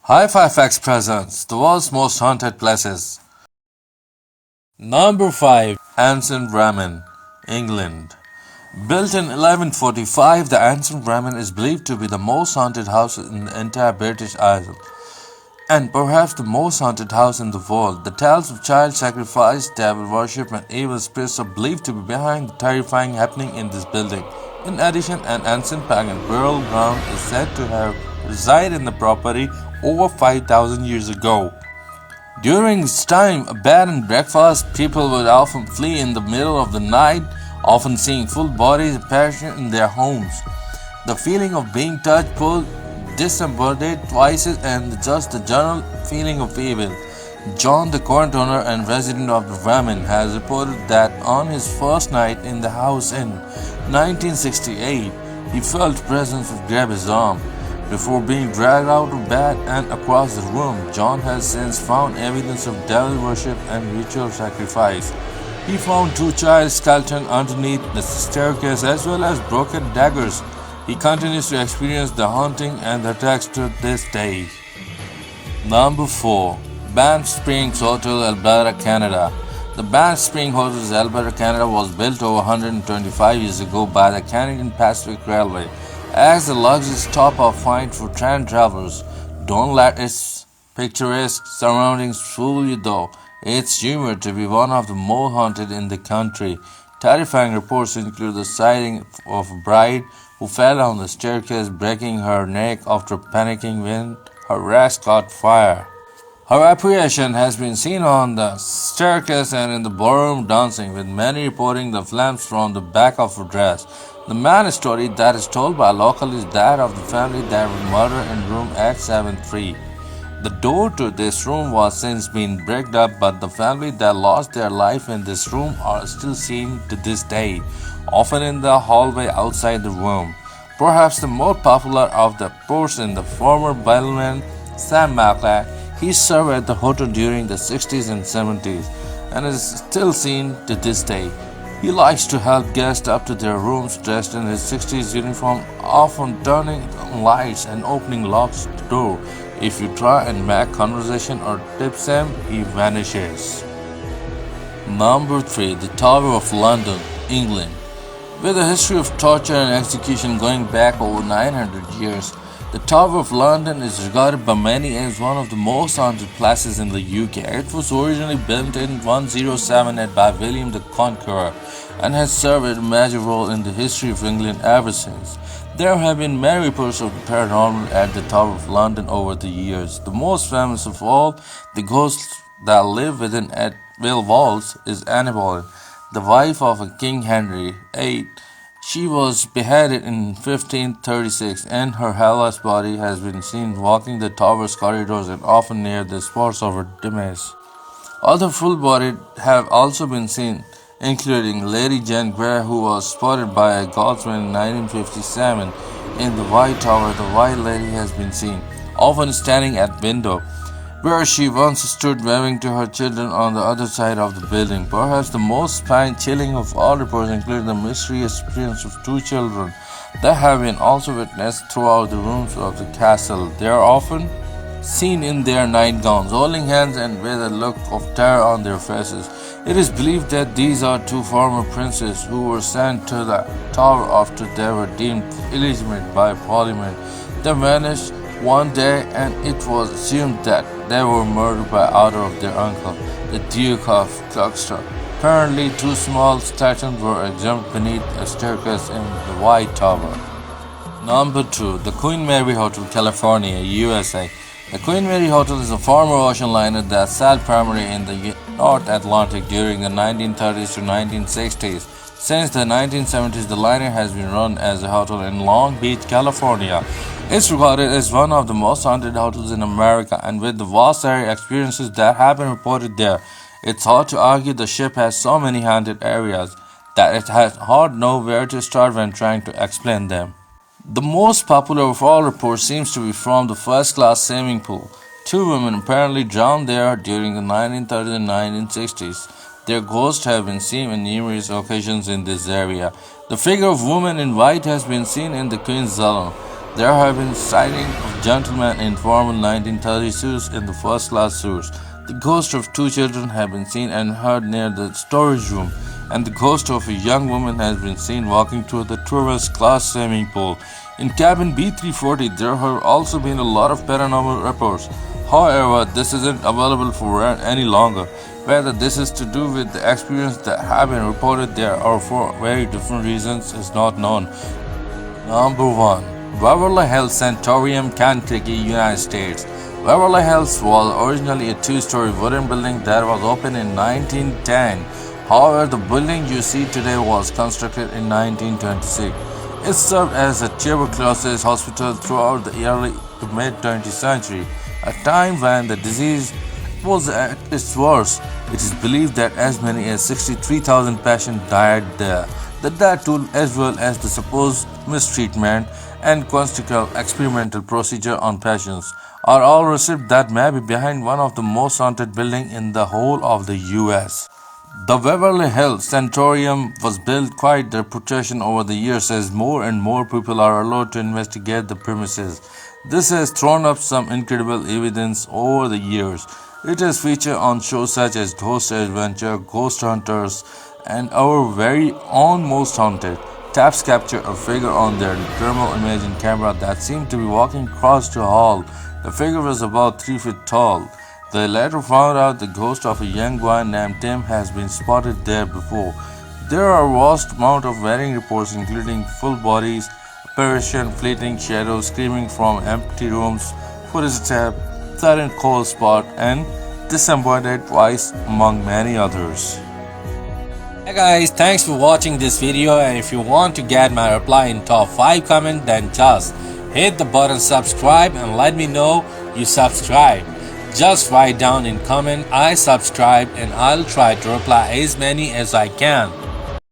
Hi-Fi Facts presents the world's most haunted places. Number 5. Anson Ramen, England. Built in 1145, the Anson Ramen is believed to be the most haunted house in the entire British Isles, and perhaps the most haunted house in the world. The tales of child sacrifice, devil worship, and evil spirits are believed to be behind the terrifying happening in this building. In addition, an ancient pagan burial ground is said to have resided in the property over 5,000 years ago. During this time, a bed and breakfast, people would often flee in the middle of the night, often seeing full bodies appearing in their homes. The feeling of being touched, pulled, disembodied voices, and just the general feeling of evil. John, the current owner and resident of the Ramen, has reported that on his first night in the house in 1968, he felt presence of grab his arm. Before being dragged out of bed and across the room, John has since found evidence of devil worship and ritual sacrifice. He found two child skeletons underneath the staircase as well as broken daggers. He continues to experience the haunting and the attacks to this day. Number 4. Banff Springs Hotel, Alberta, Canada. The Banff Springs Hotel, Alberta, Canada was built over 125 years ago by the Canadian Pacific Railway as the luxurious top-of find for train travelers. Don't let its picturesque surroundings fool you though. It's rumored to be one of the more haunted in the country. Terrifying reports include the sighting of a bride who fell down the staircase, breaking her neck after panicking when her dress caught fire. Her apparition has been seen on the staircase and in the ballroom dancing, with many reporting the flames from the back of her dress. The main story that is told by locals is that of the family that was murdered in room X73. The door to this room was since been bricked up, but the family that lost their life in this room are still seen to this day, often in the hallway outside the room. Perhaps the most popular of the person, the former bellman Sam Macklay. He served at the hotel during the 60s and 70s and is still seen to this day. He likes to help guests up to their rooms dressed in his 60s uniform, often turning on lights and opening locked door. If you try and make conversation or tips him, he vanishes. Number 3. The Tower of London, England. With a history of torture and execution going back over 900 years, the Tower of London is regarded by many as one of the most haunted places in the UK. It was originally built in 107 by William the Conqueror and has served a major role in the history of England ever since. There have been many reports of the paranormal at the Tower of London over the years. The most famous of all, the ghosts that live within its walls, is Anne Boleyn, the wife of King Henry VIII. She was beheaded in 1536, and her hairless body has been seen walking the tower's corridors and often near the spots of her demise. Other full-bodied have also been seen, including Lady Jane Grey, who was spotted by a guardsman in 1957 in the White Tower. The White Lady has been seen, often standing at window, where she once stood waving to her children on the other side of the building. Perhaps the most spine-chilling of all reports include the mysterious appearance of two children that have been also witnessed throughout the rooms of the castle. They are often seen in their nightgowns, holding hands and with a look of terror on their faces. It is believed that these are two former princes who were sent to the tower after they were deemed illegitimate by Parliament. They vanished one day, and it was assumed that they were murdered by order of their uncle, the Duke of Clouser. Apparently, two small statues were exhumed beneath a staircase in the White Tower. Number 2. The Queen Mary Hotel, California, USA. The Queen Mary Hotel is a former ocean liner that sailed primarily in the North Atlantic during the 1930s to 1960s. Since the 1970s, the liner has been run as a hotel in Long Beach, California. It's regarded as one of the most haunted hotels in America, and with the vast area experiences that have been reported there, it's hard to argue the ship has so many haunted areas that it has hard to know where to start when trying to explain them. The most popular of all reports seems to be from the first-class swimming pool. Two women apparently drowned there during the 1930s and 1960s. Their ghosts have been seen in numerous occasions in this area. The figure of woman in white has been seen in the Queen's Salon. There have been sightings of gentlemen in formal 1930 suits in the first class suits. The ghost of two children have been seen and heard near the storage room, and the ghost of a young woman has been seen walking through the tourist class swimming pool. In cabin B340, there have also been a lot of paranormal reports. However, this isn't available for rent any longer. Whether this is to do with the experience that have been reported there or for very different reasons is not known. Number 1. Beverly Hills Sanatorium, Kentucky, United States. Beverly Hills was originally a two-story wooden building that was opened in 1910. However, the building you see today was constructed in 1926. It served as a tuberculosis hospital throughout the early to mid-20th century, a time when the disease was at its worst. It is believed that as many as 63,000 patients died there. The death toll, as well as the supposed mistreatment and consequential experimental procedure on patients, are all receipts that may be behind one of the most haunted buildings in the whole of the US. The Beverly Hills Sanatorium was built quite a reputation over the years as more and more people are allowed to investigate the premises. This has thrown up some incredible evidence over the years. It has featured on shows such as Ghost Adventure, Ghost Hunters, and our very own Most Haunted. Taps capture a figure on their thermal imaging camera that seemed to be walking across the hall. The figure was about 3 feet tall. They later found out the ghost of a young boy named Tim has been spotted there before. There are a vast amount of varying reports including full bodies, apparition, fleeting shadows, screaming from empty rooms, footstep, sudden cold spot, and disembodied voice among many others. Hey guys, thanks for watching this video, and if you want to get my reply in top 5 comment, then just hit the button subscribe and let me know you subscribe. Just write down in comment I subscribe and I'll try to reply as many as I can.